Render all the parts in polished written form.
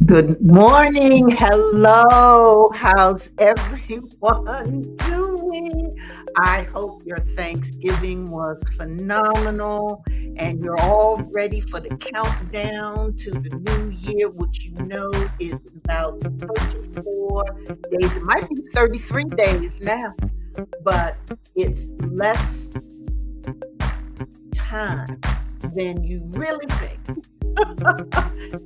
Good morning. Hello. How's everyone doing? I hope your Thanksgiving was phenomenal and you're all ready for the countdown to the new year, which you know is about 34 days. It might be 33 days now, but it's less time than you really think.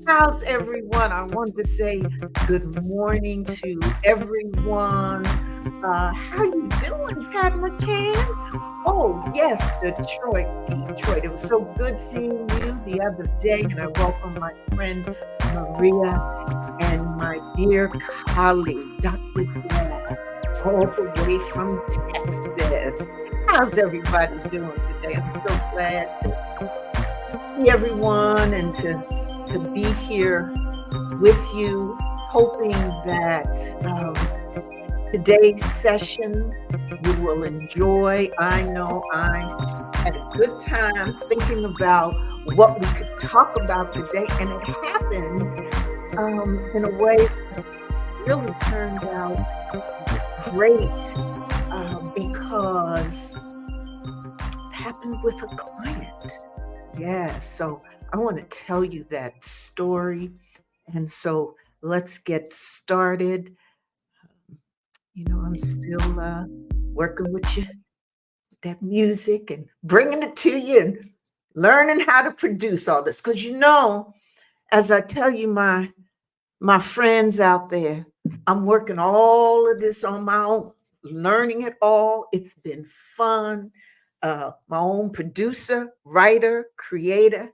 How's everyone? I wanted to say good morning to everyone. How you doing, Pat McCann? Oh, yes, Detroit. It was so good seeing you the other day, and I welcome my friend Maria and my dear colleague, Dr. Dad, all the way from Texas. How's everybody doing today? I'm so glad to see everyone and to be here with you, hoping that today's session you will enjoy. I know I had a good time thinking about what we could talk about today, and it happened in a way that really turned out great because it happened with a client. Yeah, so I want to tell you that story. And so let's get started. I'm still working with you, that music and bringing it to you and learning how to produce all this. Because as I tell you, my friends out there, I'm working all of this on my own, learning it all. It's been fun. My own producer, writer, creator,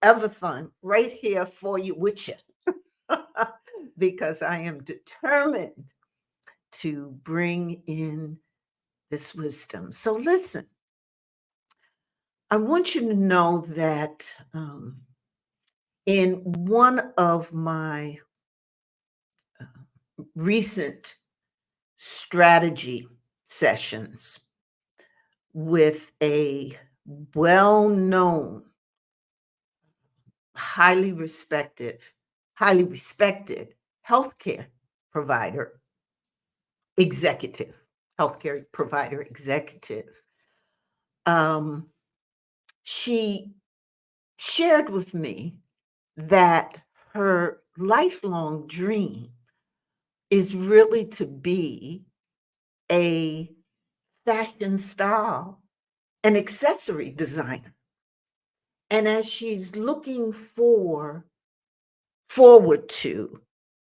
everything right here for you with you. because I am determined to bring in this wisdom. So, listen, I want you to know that in one of my recent strategy sessions with a well known, highly respected, highly respected healthcare provider executive, healthcare provider executive, um, she shared with me that her lifelong dream is really to be a fashion style and accessory designer. And as she's looking forward to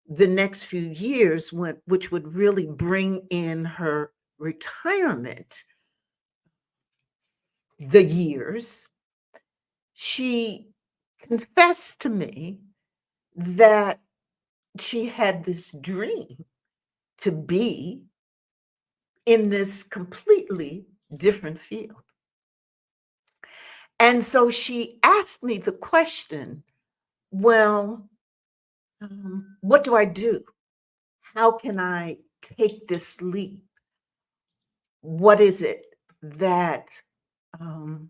the next few years, which would really bring in her retirement, the years, she confessed to me that she had this dream to be in this completely different field. And so she asked me the question, well, what do I do? How can I take this leap? What is it that, um,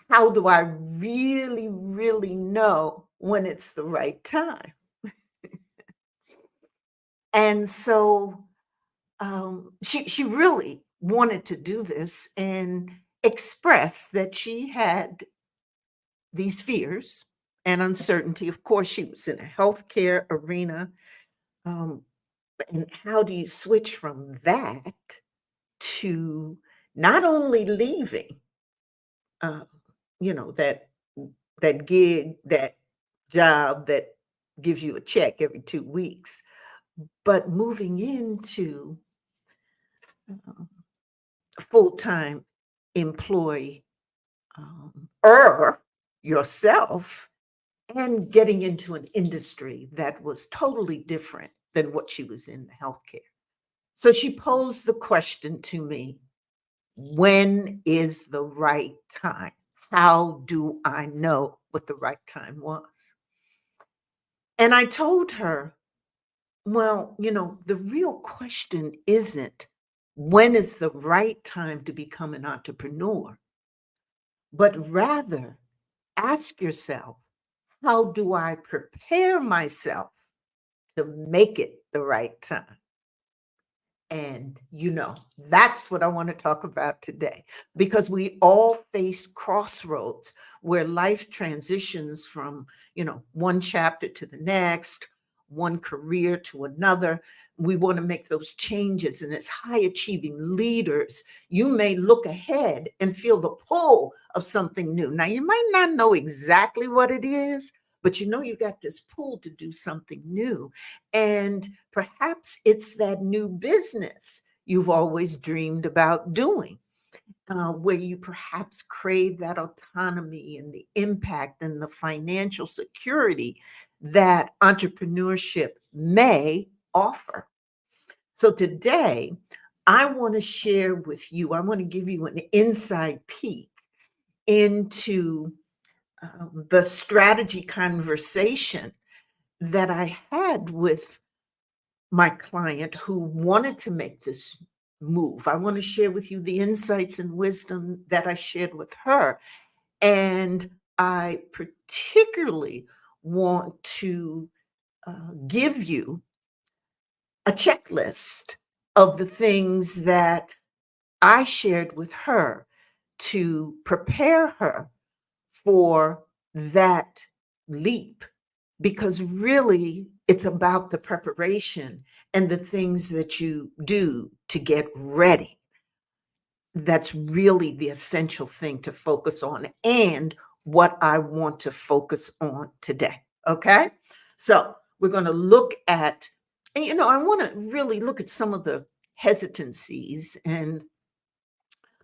how do I really, really know when it's the right time? And so she really wanted to do this and express that she had these fears and uncertainty. Of course, she was in a healthcare arena. Um, and how do you switch from that to not only leaving, uh, that gig, that job that gives you a check every 2 weeks, but moving into full-time employee yourself and getting into an industry that was totally different than what she was in the healthcare. So she posed the question to me, when is the right time? How do I know what the right time was? And I told her, well, the real question isn't when is the right time to become an entrepreneur, but rather ask yourself, how do I prepare myself to make it the right time? And that's what I want to talk about today, because we all face crossroads where life transitions from, one chapter to the next, one career to another. We want to make those changes. And as high achieving leaders, you may look ahead and feel the pull of something new. Now, you might not know exactly what it is, but you got this pull to do something new. And perhaps it's that new business you've always dreamed about doing, where you perhaps crave that autonomy and the impact and the financial security that entrepreneurship may offer. So today, I want to share with you, I want to give you an inside peek into the strategy conversation that I had with my client who wanted to make this move. I want to share with you the insights and wisdom that I shared with her. And I particularly want to give you a checklist of the things that I shared with her to prepare her for that leap, because really it's about the preparation and the things that you do to get ready. That's really the essential thing to focus on, and what I want to focus on today. Okay. So we're going to look at, and I want to really look at some of the hesitancies,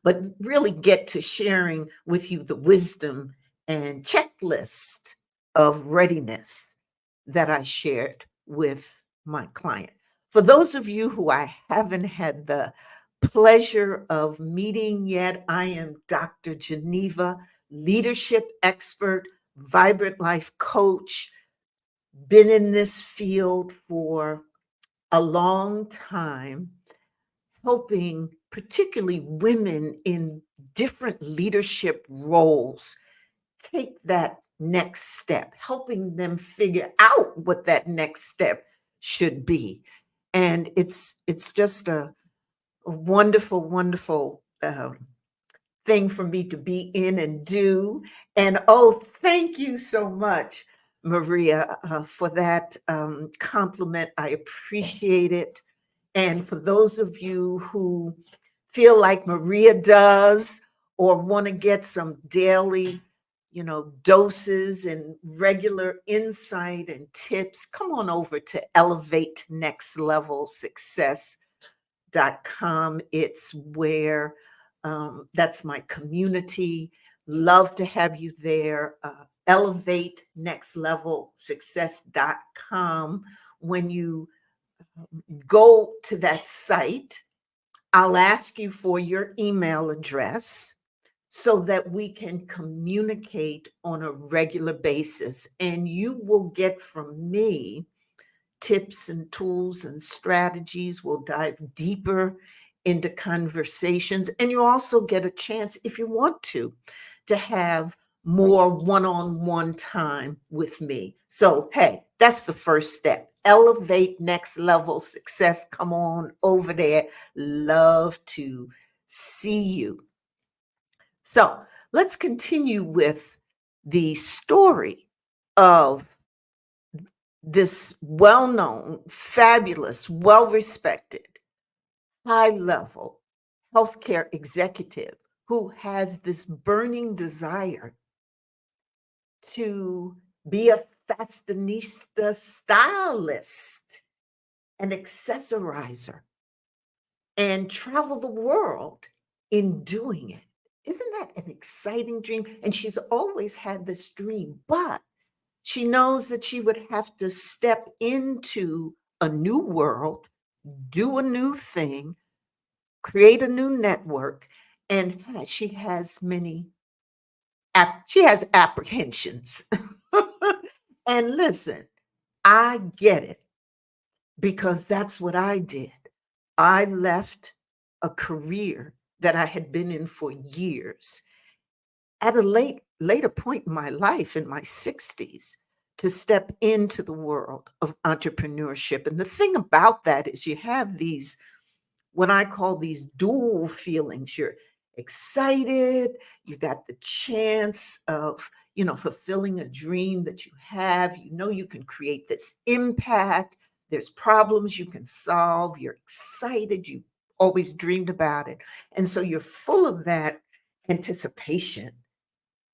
but really get to sharing with you the wisdom and checklist of readiness that I shared with my client. For those of you who I haven't had the pleasure of meeting yet, I am Dr. Geneva, leadership expert, vibrant life coach, been in this field for a long time, helping particularly women in different leadership roles take that next step, helping them figure out what that next step should be. And it's just a wonderful, wonderful thing for me to be in and do. And oh, thank you so much, Maria, for that compliment. I appreciate it. And for those of you who feel like Maria does or want to get some daily, doses and regular insight and tips, come on over to Elevate Next Level Success.com. It's where that's my community. Love to have you there. Elevate Next Level Success.com. When you go to that site, I'll ask you for your email address so that we can communicate on a regular basis. And you will get from me tips and tools and strategies. We'll dive deeper into conversations. And you also get a chance, if you want to have more one-on-one time with me. So, hey, that's the first step. Elevate Next Level Success. Come on over there. Love to see you. So let's continue with the story of this well-known, fabulous, well-respected, high-level healthcare executive who has this burning desire to be a fashionista stylist, an accessorizer, and travel the world in doing it. Isn't that an exciting dream? And she's always had this dream, but she knows that she would have to step into a new world, do a new thing, create a new network, and she has she has apprehensions. And listen, I get it because that's what I did. I left a career that I had been in for years at a later point in my life, in my 60s, to step into the world of entrepreneurship. And the thing about that is you have these, what I call these dual feelings. You're excited, you got the chance of, fulfilling a dream that you have. You can create this impact. There's problems you can solve. You're excited. You always dreamed about it. And so you're full of that anticipation.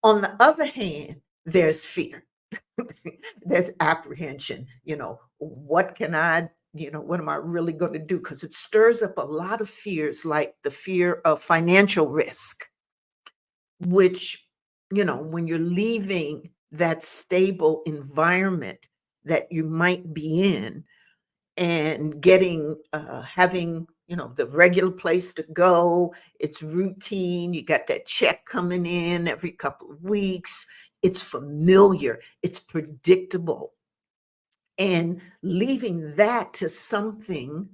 On the other hand, there's fear. There's apprehension. What am I really going to do? Because it stirs up a lot of fears, like the fear of financial risk, which, when you're leaving that stable environment that you might be in and having, the regular place to go, it's routine, you got that check coming in every couple of weeks, it's familiar, it's predictable. And leaving that to something,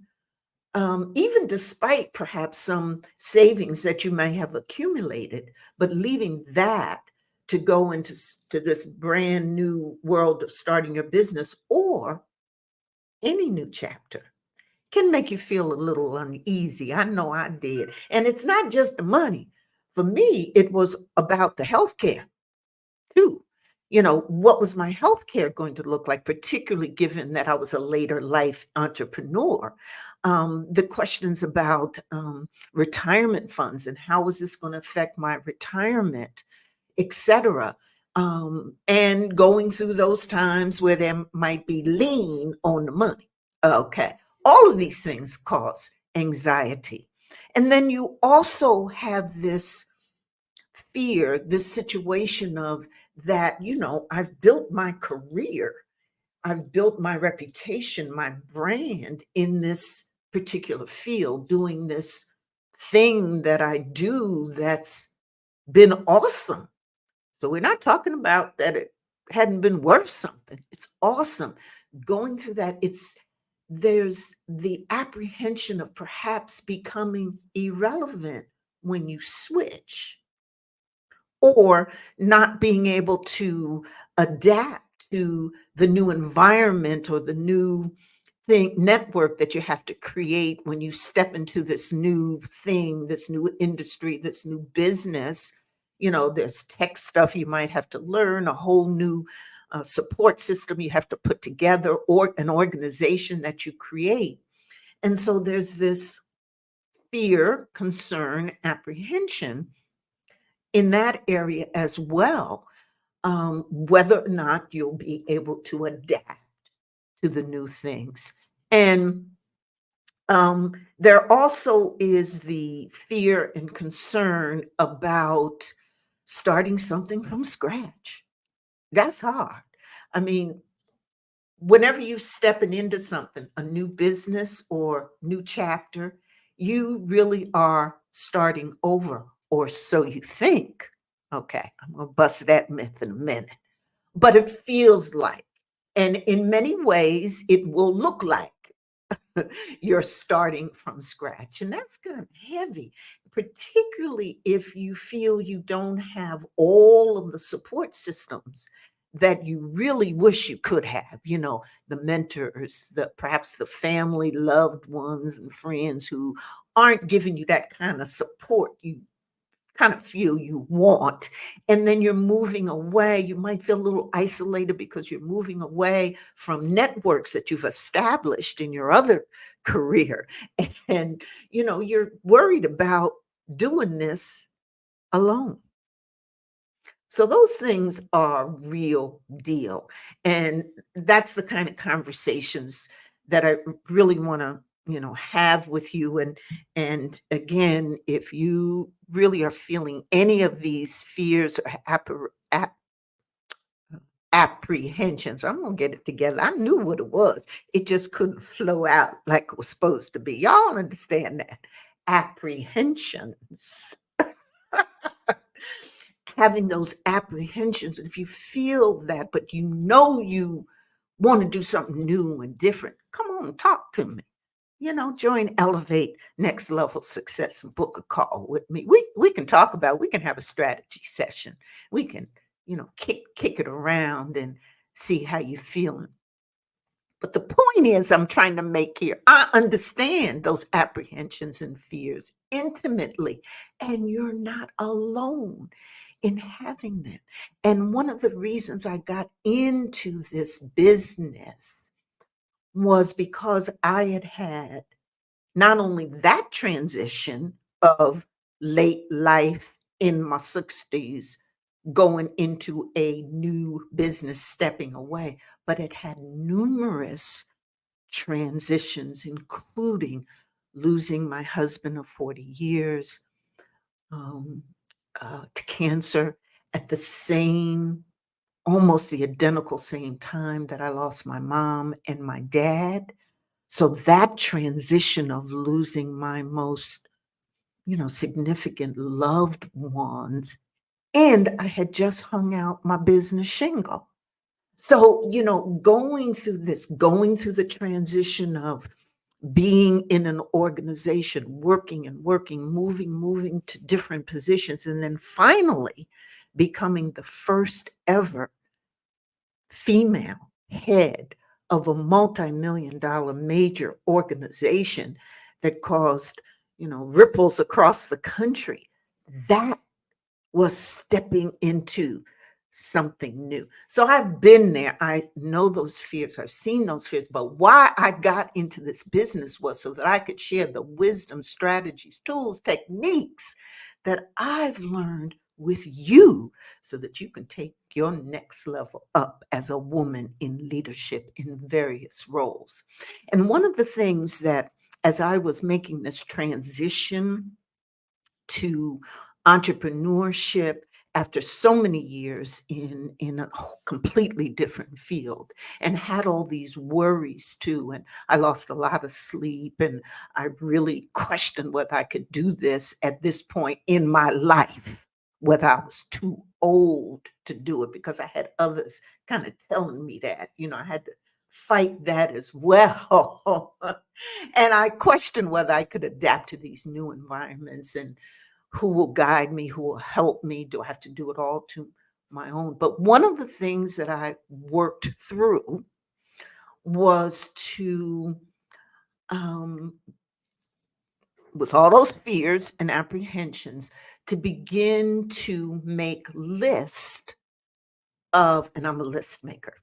even despite perhaps some savings that you may have accumulated, but leaving that to go to this brand new world of starting your business or any new chapter can make you feel a little uneasy. I know I did. And it's not just the money. For me, it was about the healthcare too. What was my healthcare going to look like, particularly given that I was a later life entrepreneur? The questions about retirement funds and how is this going to affect my retirement, et cetera. And going through those times where there might be lean on the money. Okay. All of these things cause anxiety. And then you also have this fear, this situation of that, I've built my career I've built my reputation, my brand in this particular field, doing this thing that I do that's been awesome. So we're not talking about that it hadn't been worth something. It's awesome. Going through that, there's the apprehension of perhaps becoming irrelevant when you switch, or not being able to adapt to the new environment or the new thing network that you have to create when you step into this new thing, this new industry, this new business. There's tech stuff you might have to learn, a whole new support system you have to put together, or an organization that you create. And so there's this fear, concern, apprehension in that area as well, whether or not you'll be able to adapt to the new things. And there also is the fear and concern about starting something from scratch. That's hard. I mean, whenever you stepping into something, a new business or new chapter, you really are starting over, or so you think. Okay, I'm going to bust that myth in a minute. But it feels like, and in many ways, it will look like you're starting from scratch. And that's kind of heavy, particularly if you feel you don't have all of the support systems that you really wish you could have. The mentors, perhaps the family, loved ones, and friends who aren't giving you that kind of support you kind of feel you want. And then you're moving away. You might feel a little isolated because you're moving away from networks that you've established in your other career. And, you're worried about doing this alone. So those things are real deal. And that's the kind of conversations that I really want to, have with you. And again, if you really are feeling any of these fears or apprehensions, I'm gonna get it together. I knew what it was. It just couldn't flow out like it was supposed to be. Y'all understand that? Apprehensions. Having those apprehensions. And if you feel that, but you want to do something new and different, come on, talk to me. Join Elevate Next Level Success and book a call with me. We can talk about, we can have a strategy session. We can, kick it around and see how you're feeling. But the point is, I'm trying to make here, I understand those apprehensions and fears intimately, and you're not alone in having them. And one of the reasons I got into this business was because I had not only that transition of late life in my 60s, going into a new business, stepping away, but it had numerous transitions, including losing my husband of 40 years um, to cancer at the same, almost the identical same time that I lost my mom and my dad. So that transition of losing my most, significant loved ones, and I had just hung out my business shingle. So, going through the transition of being in an organization, working and working, moving to different positions, and then finally becoming the first ever female head of a multi-million dollar major organization that caused, ripples across the country. That was stepping into something new. So I've been there. I know those fears. I've seen those fears. But why I got into this business was so that I could share the wisdom, strategies, tools, techniques that I've learned with you so that you can take your next level up as a woman in leadership in various roles. And one of the things that, as I was making this transition to entrepreneurship after so many years in a completely different field, and had all these worries too, and I lost a lot of sleep, and I really questioned whether I could do this at this point in my life, whether I was too old to do it, because I had others kind of telling me that, I had to fight that as well. And I questioned whether I could adapt to these new environments, and who will guide me, who will help me. Do I have to do it all to my own? But one of the things that I worked through was to, um, with all those fears and apprehensions, to begin to make list of, and I'm a list maker,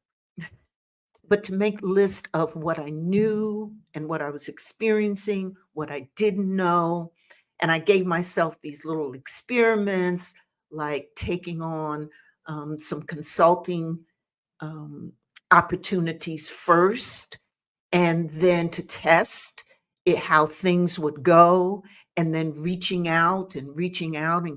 but to make list of what I knew and what I was experiencing, what I didn't know. And I gave myself these little experiments, like taking on some consulting um, opportunities first, and then to test how things would go, and then reaching out and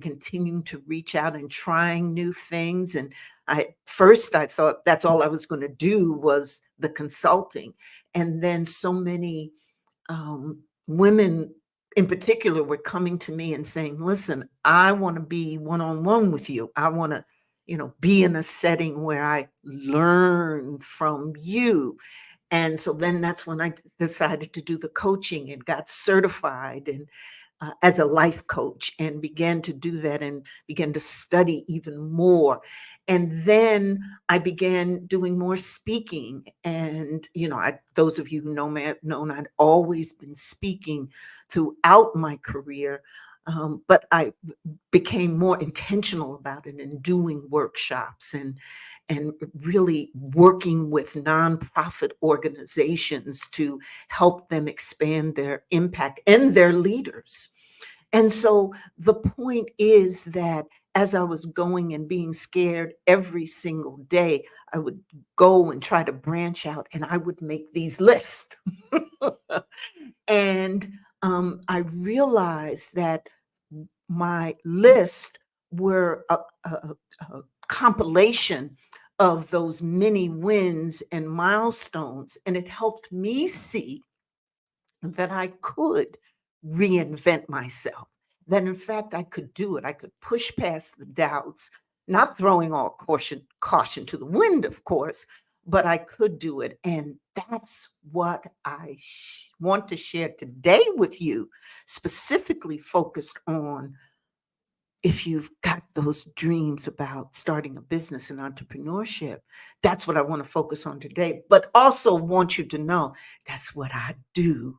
continuing to reach out and trying new things. And I thought that's all I was going to do was the consulting. And then so many women in particular were coming to me and saying, listen, I want to be one-on-one with you. I want to, be in a setting where I learn from you. And so then that's when I decided to do the coaching and got certified, and as a life coach, and began to do that and began to study even more. And then I began doing more speaking. And, those of you who know me have known I'd always been speaking throughout my career. But I became more intentional about it, and doing workshops, and really working with nonprofit organizations to help them expand their impact and their leaders. And so the point is that as I was going and being scared every single day, I would go and try to branch out, and I would make these lists. And I realized that my list were a compilation of those many wins and milestones. And it helped me see that I could reinvent myself, that in fact I could do it. I could push past the doubts, not throwing all caution to the wind, of course, but I could do it. And that's what I want to share today with you, specifically focused on if you've got those dreams about starting a business and entrepreneurship. That's what I want to focus on today, but also want you to know that's what I do.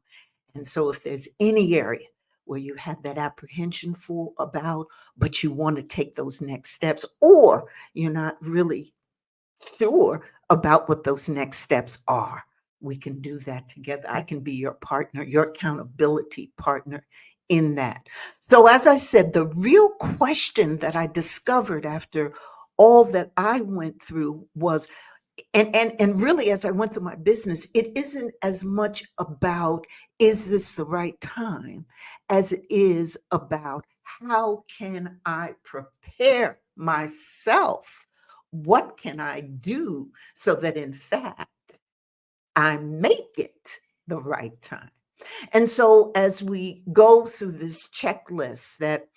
And so if there's any area where you have that apprehension for about, but you want to take those next steps, or you're not really sure about what those next steps are, we can do that together. I can be your partner, your accountability partner in that. So, as I said, the real question that I discovered after all that I went through was, and really as I went through my business, it isn't as much about is this the right time as it is about how can I prepare myself? What can I do so that in fact I make it the right time? And so as we go through this checklist that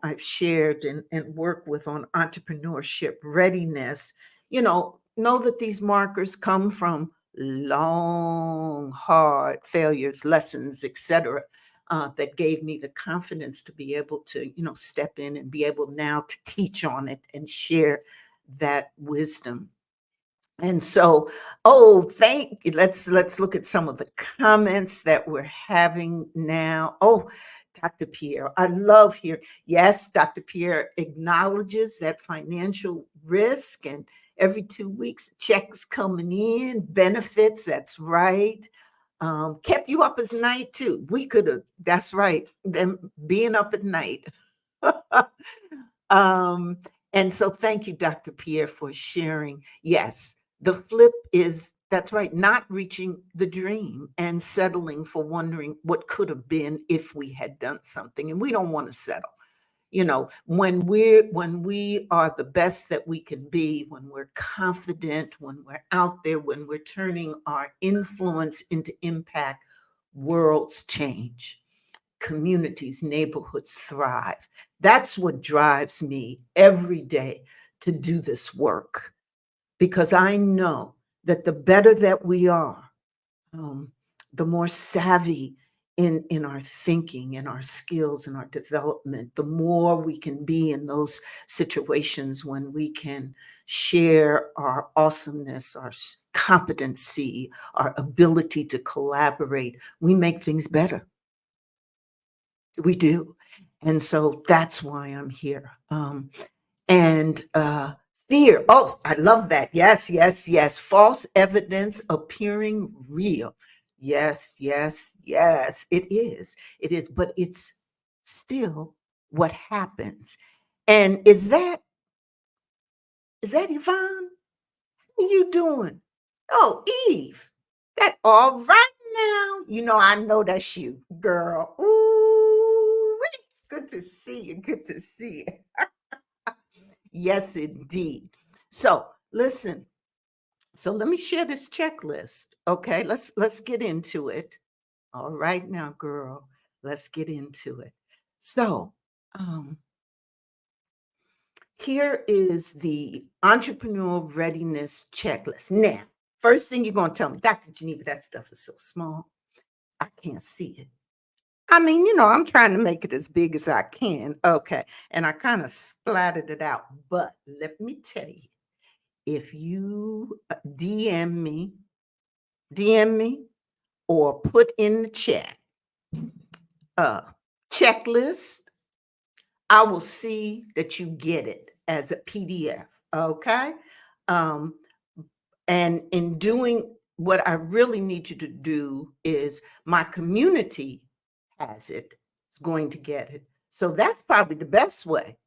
I've shared and work with on entrepreneurship readiness, know that these markers come from long, hard failures, lessons, etc., that gave me the confidence to be able to, step in and be able now to teach on it and share that wisdom. And so, oh, thank you. Let's look at some of the comments that we're having now. Oh, Dr. Pierre, I love here. Yes, Dr. Pierre acknowledges that financial risk, and every 2 weeks, checks coming in, benefits. That's right. Kept you up as night too. We could have. That's right. Them being up at night. um, and so, thank you, Dr. Pierre, for sharing. Yes, the flip is that's right, not reaching the dream and settling for wondering what could have been if we had done something. And we don't want to settle. When we are the best that we can be, when we're confident, when we're out there, when we're turning our influence into impact, worlds change, communities, neighborhoods thrive. That's what drives me every day to do this work, because I know that the better that we are, um, the more savvy in our thinking, in our skills, in our development, the more we can be in those situations when we can share our awesomeness, our competency, our ability to collaborate. We make things better. We do. And so that's why I'm here. And fear. Oh, I love that. Yes, yes, yes. False evidence appearing real. Yes, yes, yes. It is. It is. But it's still what happens. And is that Yvonne? How you doing? Oh, Eve. That all right now. I know that's you, girl. Ooh, good to see you. Good to see you. Yes, indeed. So listen. So let me share this checklist. Okay, let's get into it. All right now, girl. Let's get into it. So um, here is the entrepreneurial readiness checklist. Now, first thing you're gonna tell me, Dr. Geneva, that stuff is so small. I can't see it. I mean, I'm trying to make it as big as I can. Okay. And I kind of splattered it out. But let me tell you, if you DM me or put in the chat uh checklist, I will see that you get it as a PDF. Okay. Um, and in doing what I really need you to do is my community has it, is going to get it. So that's probably the best way.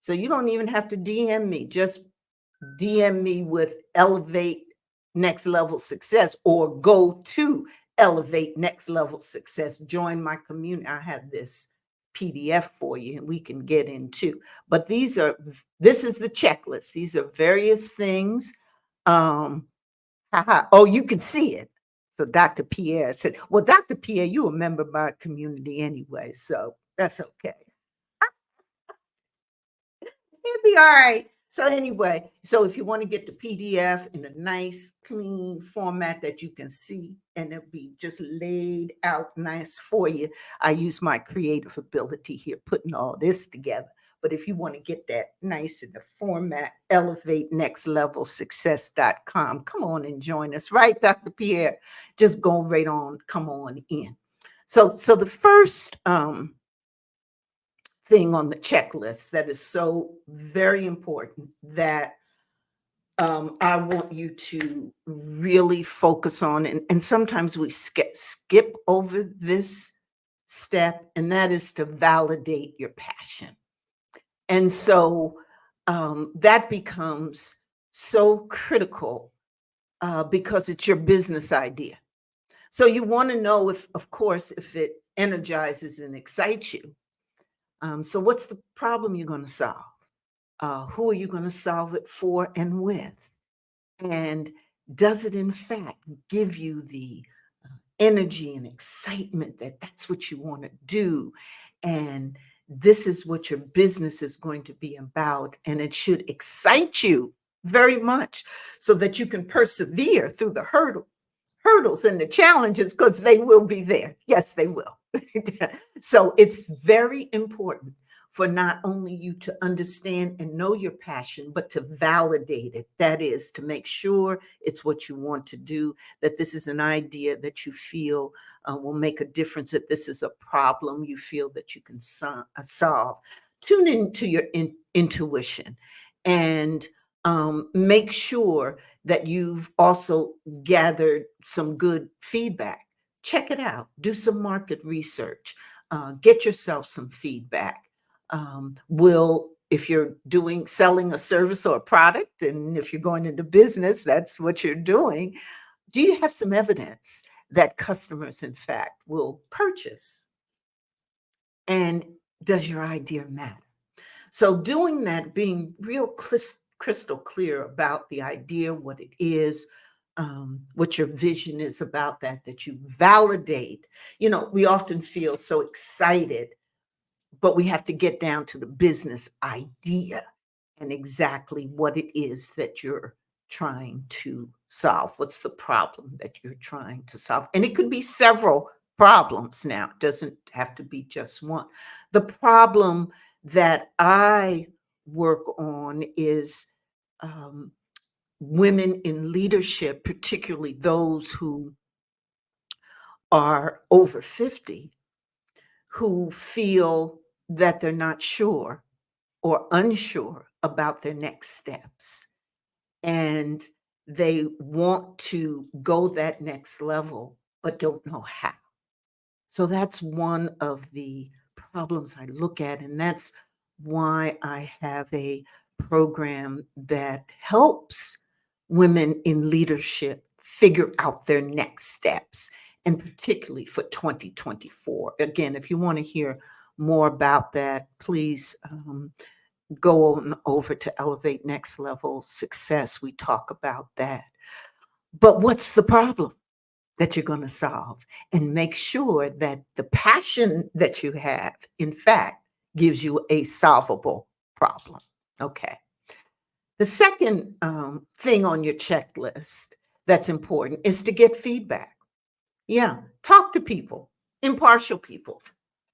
So you don't even have to DM me. Just DM me with Elevate Next Level Success, or go to Elevate Next Level Success. Join my community. I have this PDF for you and we can get into. But this is the checklist. These are various things. Um, Oh, you can see it. So Dr. Pierre said, well, Dr. Pierre, you a member of my community anyway, so that's okay. It'll be all right. So anyway, so if you want to get the PDF in a nice, clean format that you can see, and it'll be just laid out nice for you, I use my creative ability here putting all this together. But if you want to get that nice in the format, elevatenextlevelsuccess.com. Come on and join us, right, Dr. Pierre? Just go right on, come on in. So the first thing on the checklist that is so very important that I want you to really focus on, and sometimes we skip over this step, and that is to validate your passion. And so that becomes so critical because it's your business idea. So you want to know if, of course, if it energizes and excites you. So what's the problem you're going to solve? Who are you going to solve it for and with? And does it, in fact, give you the energy and excitement that that's what you want to do? And this is what your business is going to be about. And it should excite you very much so that you can persevere through the hurdles and the challenges, because they will be there. Yes, they will. So it's very important for not only you to understand and know your passion, but to validate it. That is, to make sure it's what you want to do, that this is an idea that you feel will make a difference, that this is a problem you feel that you can solve. Tune into your intuition, and make sure that you've also gathered some good feedback. Check it out. Do some market research. Get yourself some feedback. If you're selling a service or a product, and if you're going into business, that's what you're doing. Do you have some evidence that customers, in fact, will purchase? And does your idea matter? So doing that, being real crystal clear about the idea, what it is, what your vision is about that, that you validate. We often feel so excited, but we have to get down to the business idea and exactly what it is that you're trying to solve. What's the problem that you're trying to solve? And it could be several problems now, it doesn't have to be just one. The problem that I work on is um, women in leadership, particularly those who are over 50, who feel that they're not sure or unsure about their next steps. And they want to go that next level, but don't know how. So that's one of the problems I look at. And that's why I have a program that helps women in leadership figure out their next steps, and particularly for 2024. Again, if you want to hear more about that, please go on over to Elevate Next Level Success. We talk about that. But what's the problem that you're going to solve? And make sure that the passion that you have, in fact, gives you a solvable problem. Okay. The second thing on your checklist that's important is to get feedback. Yeah, talk to people, impartial people,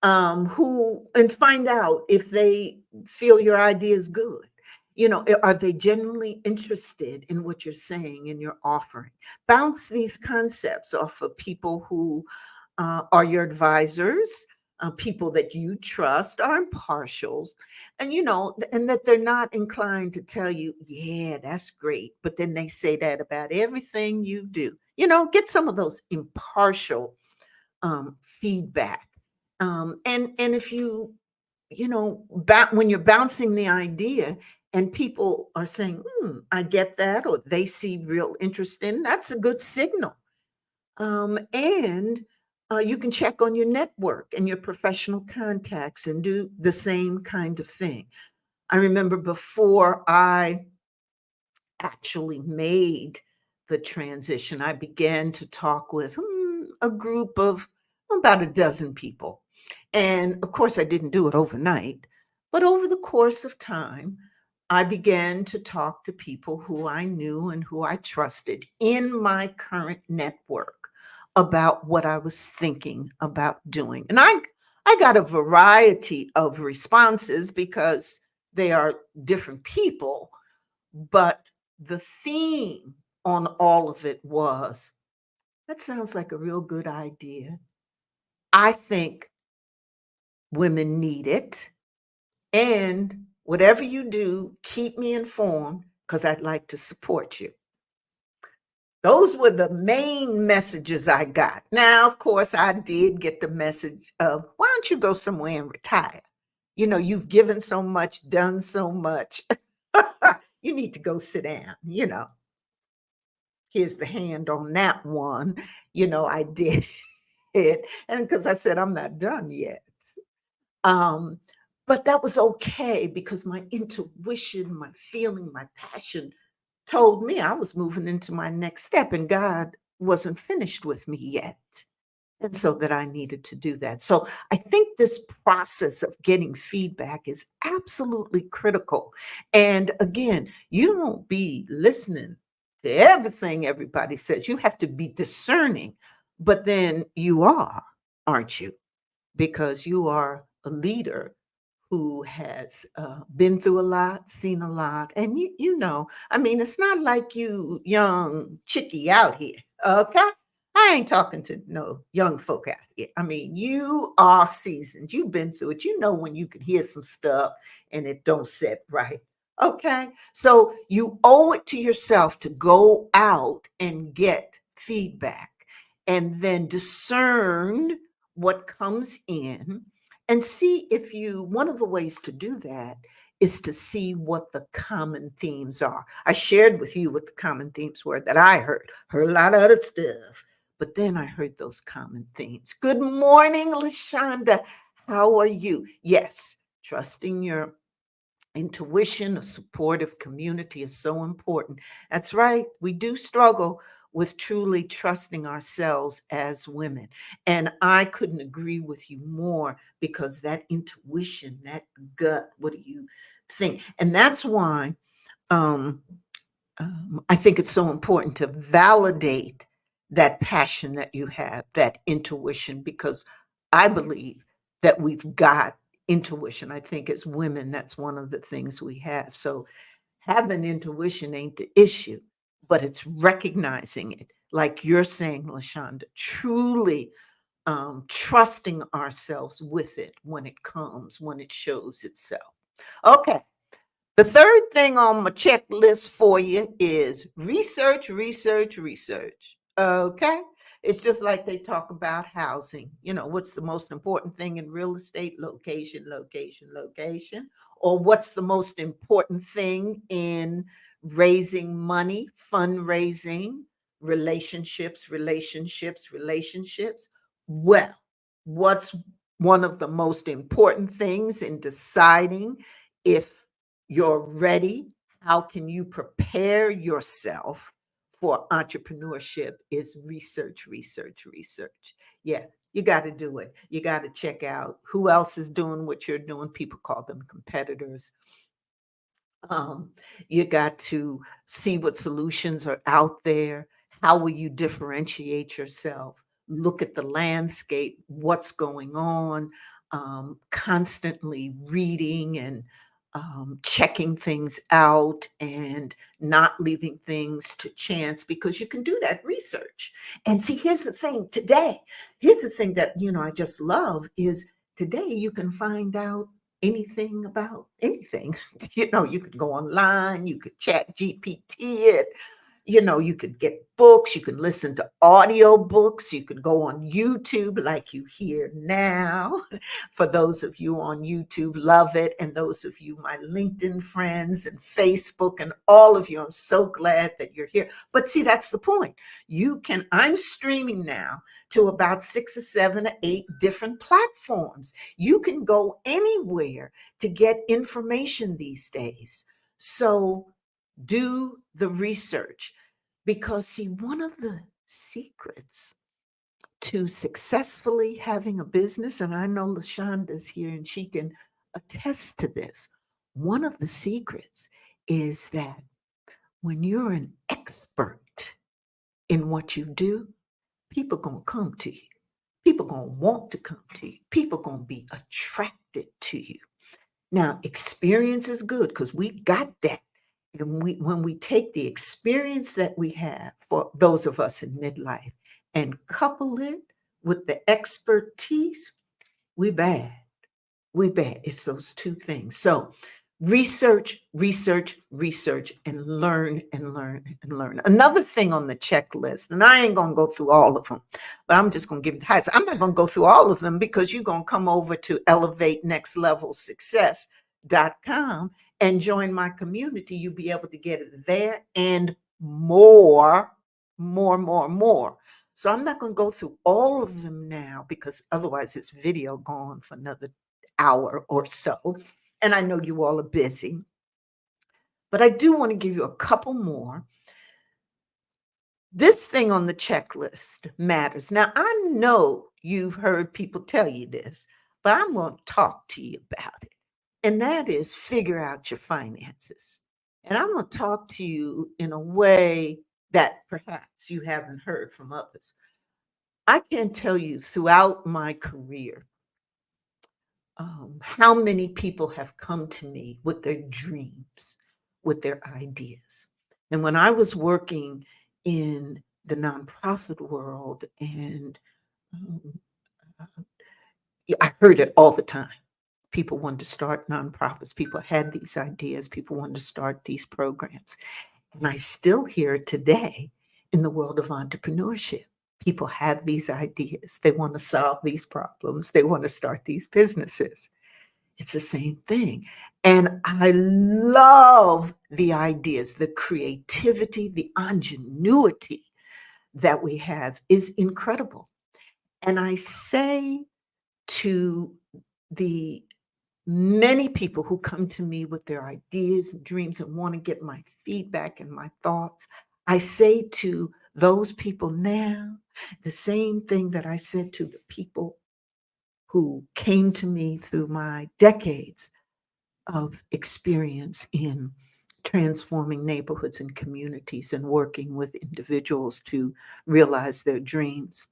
who and find out if they feel your idea is good. Are they genuinely interested in what you're saying and you're offering? Bounce these concepts off of people who are your advisors, people that you trust are impartials, and and that they're not inclined to tell you, yeah, that's great, but then they say that about everything you do. Get some of those impartial feedback. And if when you're bouncing the idea and people are saying, I get that, or they see real interest in, that's a good signal. And you can check on your network and your professional contacts and do the same kind of thing. I remember before I actually made the transition, I began to talk with a group of about a dozen people. And of course, I didn't do it overnight, but over the course of time, I began to talk to people who I knew and who I trusted in my current network about what I was thinking about doing. And I got a variety of responses because they are different people, but the theme on all of it was, that sounds like a real good idea. I think women need it. And whatever you do, keep me informed because I'd like to support you. Those were the main messages I got. Now, of course, I did get the message of, why don't you go somewhere and retire? You've given so much, done so much. You need to go sit down. Here's the hand on that one. I did it. And because I said, I'm not done yet. Um, but that was okay because my intuition, my feeling, my passion told me I was moving into my next step and God wasn't finished with me yet. And so that I needed to do that. So I think this process of getting feedback is absolutely critical. And again, you don't be listening to everything everybody says. You have to be discerning, but then you are, aren't you? Because you are a leader who has been through a lot, seen a lot, and I mean, it's not like you young chickie out here, okay? I ain't talking to no young folk out here. I mean, you are seasoned. You've been through it. You know when you can hear some stuff and it don't sit right. Okay. So you owe it to yourself to go out and get feedback and then discern what comes in and see if one of the ways to do that is to see what the common themes are. I shared with you what the common themes were that I heard a lot of other stuff, but then I heard those common themes. Good morning, Lashonda. How are you? Yes, trusting your Intuition, a supportive community is so important. That's right. We do struggle with truly trusting ourselves as women. And I couldn't agree with you more because that intuition, that gut, what do you think? And that's why um, I think it's so important to validate that passion that you have, that intuition, because I believe that we've got intuition. I think as women, that's one of the things we have. So having intuition ain't the issue, but it's recognizing it. Like you're saying, LaShonda, truly trusting ourselves with it when it comes, when it shows itself. Okay. The third thing on my checklist for you is research, research, research. Okay. It's just like they talk about housing. You know, what's the most important thing in real estate? Location, location, location. Or what's the most important thing in raising money, fundraising, relationships, relationships, relationships? Well, what's one of the most important things in deciding if you're ready? How can you prepare yourself for entrepreneurship? Is research, research, research. Yeah, you got to do it. You got to check out who else is doing what you're doing. People call them competitors. Um, you got to see what solutions are out there. How will you differentiate yourself? Look at the landscape, what's going on, constantly reading and checking things out and not leaving things to chance because you can do that research. And see, here's the thing today. Here's the thing that, I just love is today you can find out anything about anything. You could go online, you could chat GPT it, you could get books, you could listen to audio books, you could go on YouTube like you hear now. For those of you on YouTube, love it. And those of you, my LinkedIn friends and Facebook and all of you, I'm so glad that you're here. But see, that's the point. I'm streaming now to about 6 or 7 or 8 different platforms. You can go anywhere to get information these days. So do the research because, see, one of the secrets to successfully having a business, and I know LaShonda's here and she can attest to this. One of the secrets is that when you're an expert in what you do, people gonna come to you. People gonna want to come to you. People gonna be attracted to you. Now, experience is good because we got that. And when we take the experience that we have for those of us in midlife and couple it with the expertise, we bad. We bad. It's those two things. So research, research, research, and learn and learn and learn. Another thing on the checklist, and I ain't gonna go through all of them, but I'm just gonna give you the highlights. I'm not gonna go through all of them because you're gonna come over to elevatenextlevelsuccess.com and join my community. You'll be able to get it there and more, more, more, more. So I'm not going to go through all of them now because otherwise it's video gone for another hour or so. And I know you all are busy, but I do want to give you a couple more. This thing on the checklist matters. Now, I know you've heard people tell you this, but I'm going to talk to you about it. And that is figure out your finances. And I'm going to talk to you in a way that perhaps you haven't heard from others. I can tell you throughout my career, how many people have come to me with their dreams, with their ideas. And when I was working in the nonprofit world, and um, I heard it all the time. People wanted to start nonprofits. People had these ideas. People wanted to start these programs. And I still hear it today in the world of entrepreneurship. People have these ideas. They want to solve these problems. They want to start these businesses. It's the same thing. And I love the ideas, the creativity, the ingenuity that we have is incredible. And I say to the Many people who come to me with their ideas and dreams and want to get my feedback and my thoughts, I say to those people now the same thing that I said to the people who came to me through my decades of experience in transforming neighborhoods and communities and working with individuals to realize their dreams.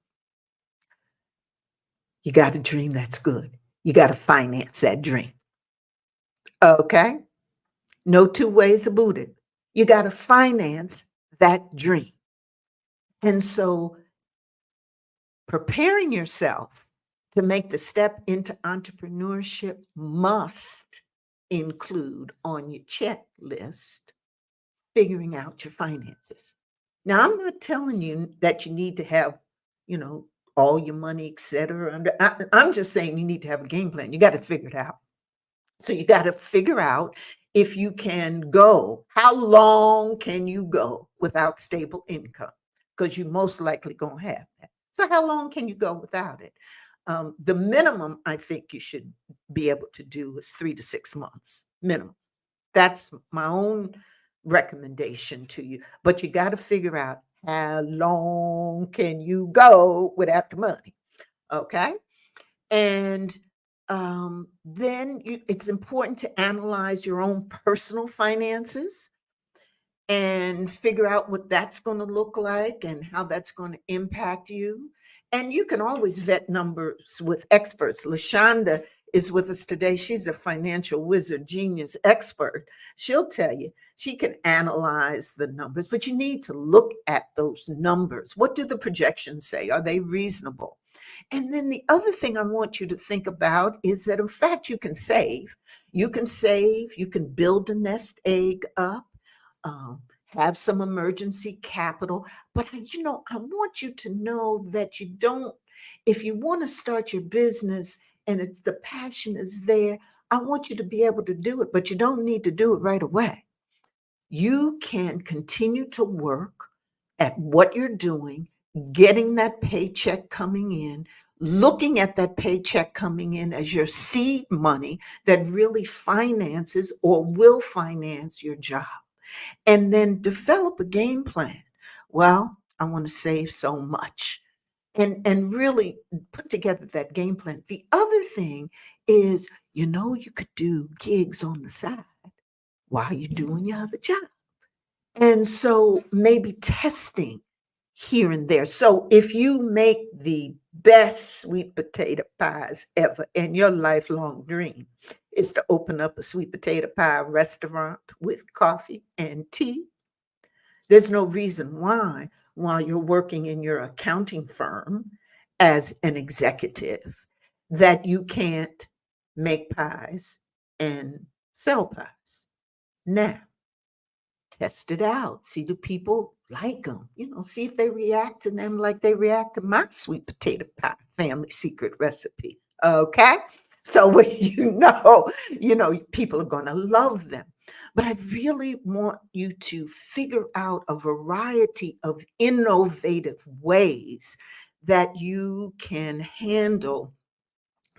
You got a dream, that's good. You got to finance that dream. Okay? No two ways about it. You got to finance that dream. And so preparing yourself to make the step into entrepreneurship must include on your checklist figuring out your finances. Now, I'm not telling you that you need to have, you know, all your money, et cetera. I'm just saying you need to have a game plan. You got to figure it out. So you got to figure out if you can go. How long can you go without stable income? Because you most likely going to have that. So how long can you go without it? The minimum I think you should be able to do is 3 to 6 months minimum. That's my own recommendation to you. But you got to figure out how long can you go without the money. Okay. And it's important to analyze your own personal finances and figure out what that's going to look like and how that's going to impact you. And you can always vet numbers with experts. LaShonda is with us today. She's a financial wizard, genius expert. She'll tell you, she can analyze the numbers, but you need to look at those numbers. What do the projections say? Are they reasonable? And then the other thing I want you to think about is that, in fact, you can save. You can save, you can build a nest egg up, um, have some emergency capital. But, I want you to know that you don't, if you want to start your business and it's the passion is there, I want you to be able to do it, but you don't need to do it right away. You can continue to work at what you're doing, getting that paycheck coming in, looking at that paycheck coming in as your seed money that really finances or will finance your job. And then develop a game plan. Well, I want to save so much. And really put together that game plan. The other thing is, you could do gigs on the side while you're doing your other job. And so maybe testing here and there. So if you make the best sweet potato pies ever, and your lifelong dream is to open up a sweet potato pie restaurant with coffee and tea, there's no reason why, while you're working in your accounting firm as an executive, that you can't make pies and sell pies. Now, test it out. See, do people like them? See if they react to them like they react to my sweet potato pie family secret recipe. Okay. So when people are going to love them. But I really want you to figure out a variety of innovative ways that you can handle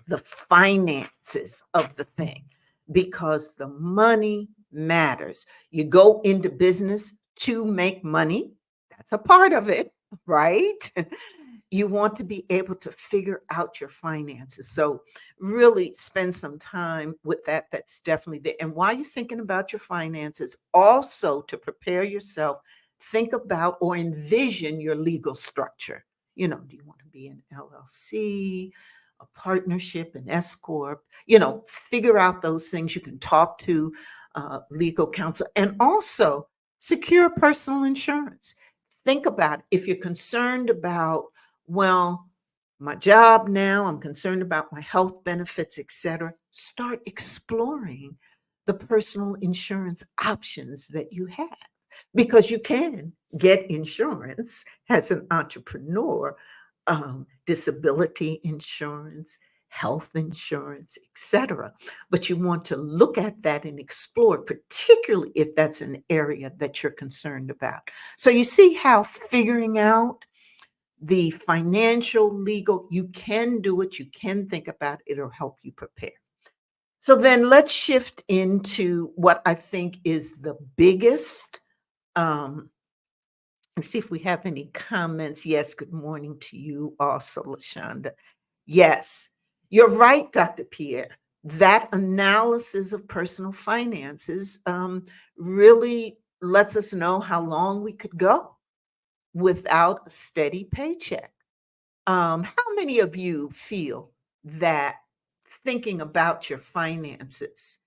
the finances of the thing, because the money matters. You go into business to make money. That's a part of it, right? You want to be able to figure out your finances. So really spend some time with that. That's definitely there. And while you're thinking about your finances, also to prepare yourself, think about or envision your legal structure. Do you want to be an LLC, a partnership, an S corp? Figure out those things. You can talk to legal counsel, and also secure personal insurance. Think about if you're concerned about, well, my job now, I'm concerned about my health benefits, etc. Start exploring the personal insurance options that you have, because you can get insurance as an entrepreneur, disability insurance, health insurance, etc. But you want to look at that and explore, particularly if that's an area that you're concerned about. So you see how figuring out the financial, legal, you can do it, you can think about it, it'll help you prepare. So then let's shift into what I think is the biggest. Let's see if we have any comments. Yes, good morning to you also, Lashonda. Yes, you're right, Dr. Pierre. That analysis of personal finances really lets us know how long we could go without a steady paycheck. How many of you feel that thinking about your finances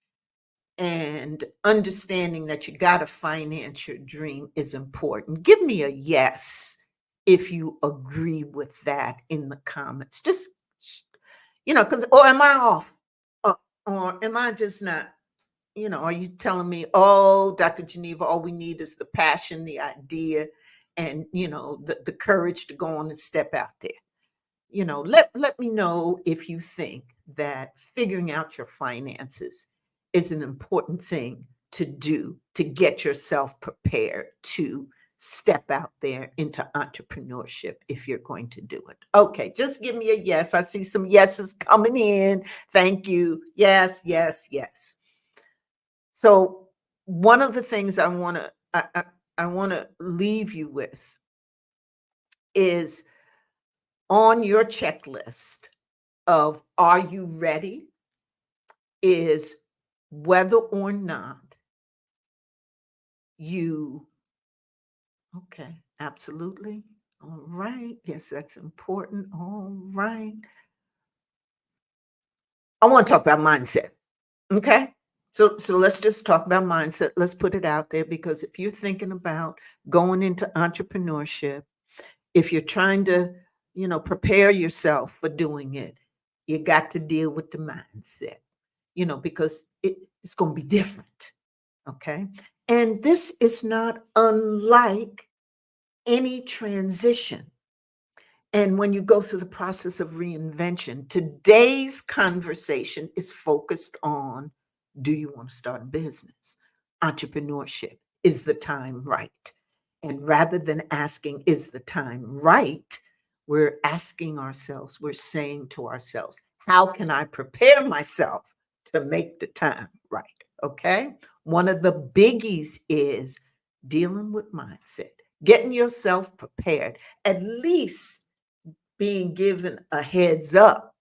and understanding that you got to finance your dream is important? Give me a yes if you agree with that in the comments. Just, because, or am I off? Or am I just not? Are you telling me, oh, Dr. Geneva, all we need is the passion, the idea, and, the courage to go on and step out there? Let me know if you think that figuring out your finances is an important thing to do to get yourself prepared to step out there into entrepreneurship if you're going to do it. Okay, just give me a yes. I see some yeses coming in. Thank you. Yes, yes, yes. So one of the things I want to leave you with is on your checklist of are you ready is whether or not you okay, absolutely. All right. Yes, that's important. All right. I want to talk about mindset. Okay. So let's just talk about mindset. Let's put it out there because if you're thinking about going into entrepreneurship, if you're trying to, prepare yourself for doing it, you got to deal with the mindset, because it's going to be different. Okay. And this is not unlike any transition. And when you go through the process of reinvention, today's conversation is focused on, do you want to start a business? Entrepreneurship. Is the time right? And rather than asking, is the time right? We're asking ourselves, we're saying to ourselves, how can I prepare myself to make the time right? Okay. One of the biggies is dealing with mindset, getting yourself prepared, at least being given a heads up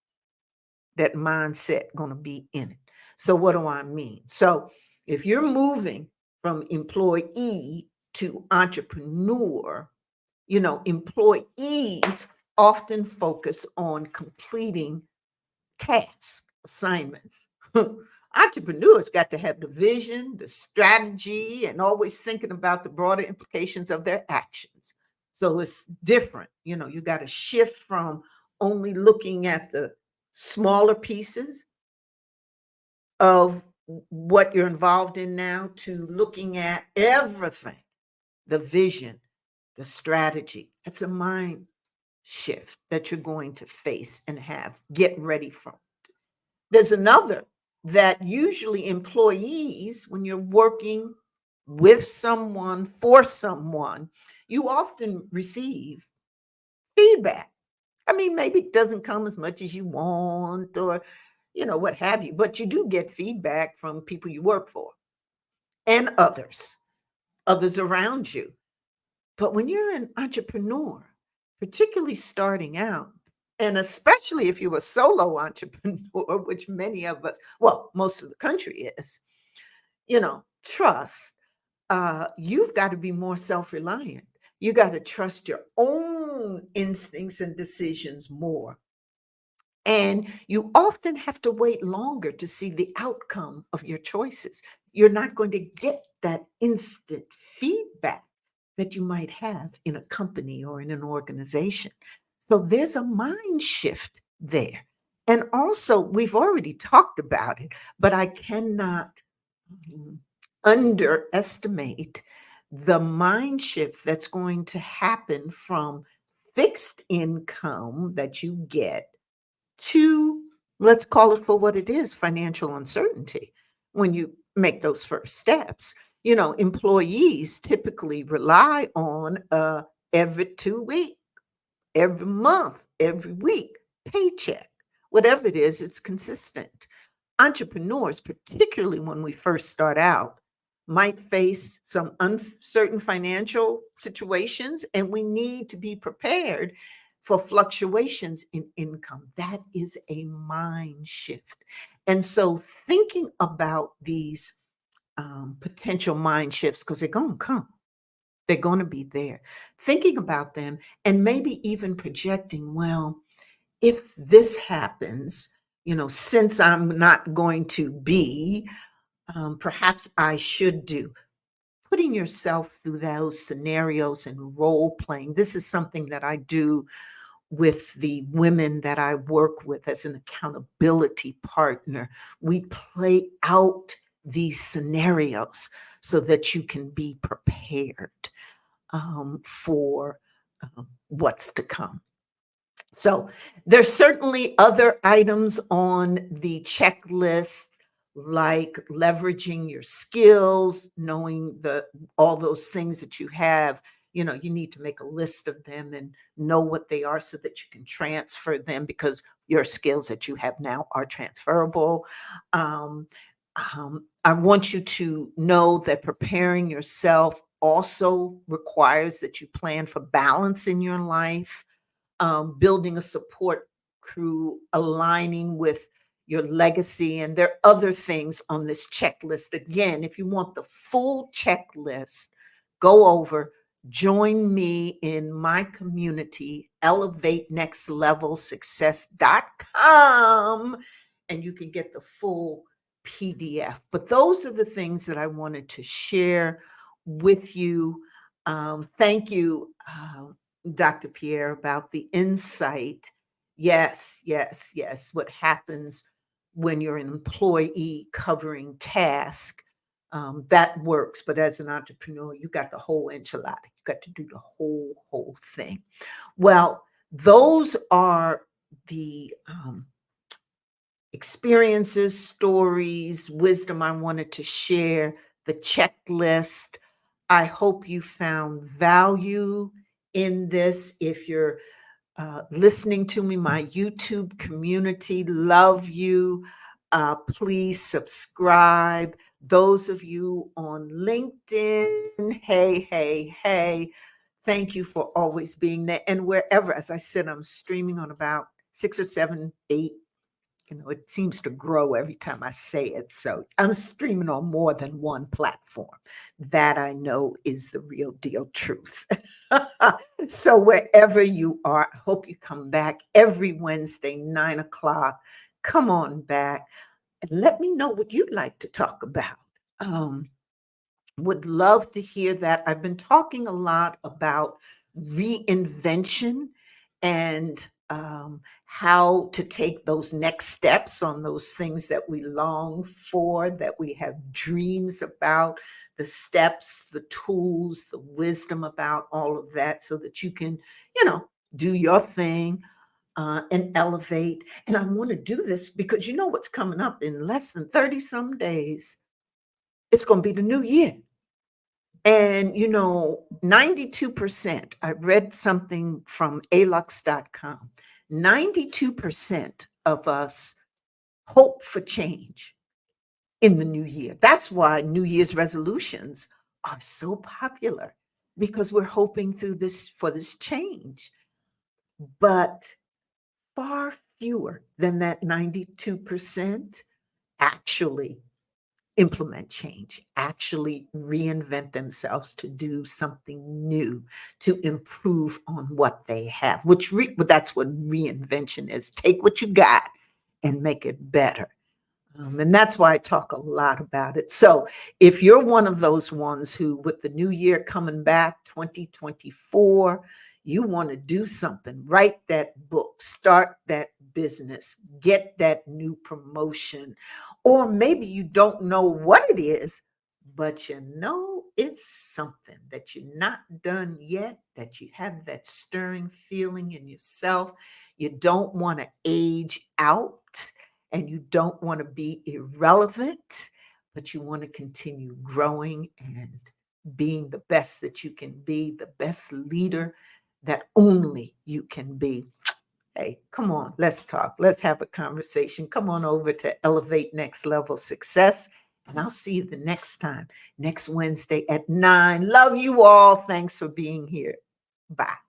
that mindset going to be in it. So what do I mean? So if you're moving from employee to entrepreneur, employees often focus on completing tasks, assignments. Entrepreneurs got to have the vision, the strategy, and always thinking about the broader implications of their actions. So it's different. You got to shift from only looking at the smaller pieces of what you're involved in now to looking at everything, the vision, the strategy. It's a mind shift that you're going to face and have. Get ready for. There's another that usually employees, when you're working with someone, for someone, you often receive feedback. I mean, maybe it doesn't come as much as you want or, what have you, but you do get feedback from people you work for and others around you. But when you're an entrepreneur, particularly starting out, and especially if you're a solo entrepreneur, which many of us, well, most of the country is, trust, you've got to be more self reliant. You got to trust your own instincts and decisions more. And you often have to wait longer to see the outcome of your choices. You're not going to get that instant feedback that you might have in a company or in an organization. So there's a mind shift there. And also, we've already talked about it, but I cannot underestimate the mind shift that's going to happen from fixed income that you get to, let's call it for what it is, financial uncertainty when you make those first steps. Employees typically rely on every 2 week, every month, every week paycheck. Whatever it is, it's consistent. Entrepreneurs, particularly when we first start out, might face some uncertain financial situations, and we need to be prepared for fluctuations in income. That is a mind shift. And so, thinking about these potential mind shifts, because they're going to come, they're going to be there, thinking about them, and maybe even projecting, well, if this happens, since I'm not going to be, perhaps I should do. Putting yourself through those scenarios and role playing. This is something that I do with the women that I work with as an accountability partner. We play out these scenarios so that you can be prepared for what's to come. So there's certainly other items on the checklist, like leveraging your skills, knowing all those things that you have. You need to make a list of them and know what they are so that you can transfer them, because your skills that you have now are transferable. Um, I want you to know that preparing yourself also requires that you plan for balance in your life, building a support crew, aligning with your legacy. And there are other things on this checklist. Again, if you want the full checklist, go over, join me in my community, elevatenextlevelsuccess.com, and you can get the full PDF. But those are the things that I wanted to share with you. Thank you, Dr. Pierre, about the insight. Yes, yes, yes. What happens when you're an employee covering task, that works. But as an entrepreneur, you got the whole enchilada. You got to do the whole thing. Well, those are the experiences, stories, wisdom I wanted to share, the checklist. I hope you found value in this. If you're listening to me, my YouTube community, love you. Please subscribe. Those of you on LinkedIn, hey, hey, hey, thank you for always being there. And wherever, as I said, I'm streaming on about 6 or 7, 8. It seems to grow every time I say it. So I'm streaming on more than one platform. That I know is the real deal truth. So wherever you are, I hope you come back every Wednesday, 9 o'clock. Come on back and let me know what you'd like to talk about. Would love to hear that. I've been talking a lot about reinvention and how to take those next steps on those things that we long for, that we have dreams about, the steps, the tools, the wisdom about all of that, so that you can, do your thing and elevate. And I want to do this because you know what's coming up in less than 30 some days. It's going to be the new year. And 92%, I read something from alux.com. 92% of us hope for change in the new year. That's why New Year's resolutions are so popular, because we're hoping for this change. But far fewer than that 92% actually implement change, actually reinvent themselves to do something new, to improve on what they have, that's what reinvention is. Take what you got and make it better. And that's why I talk a lot about it. So if you're one of those ones who, with the new year coming back, 2024, you want to do something, write that book, start that business, get that new promotion, or maybe you don't know what it is, but it's something that you're not done yet, that you have that stirring feeling in yourself. You don't want to age out, and you don't want to be irrelevant, but you want to continue growing and being the best that you can be, the best leader that only you can be. Hey, come on, let's talk. Let's have a conversation. Come on over to Elevate Next Level Success. And I'll see you the next time, next Wednesday at 9. Love you all. Thanks for being here. Bye.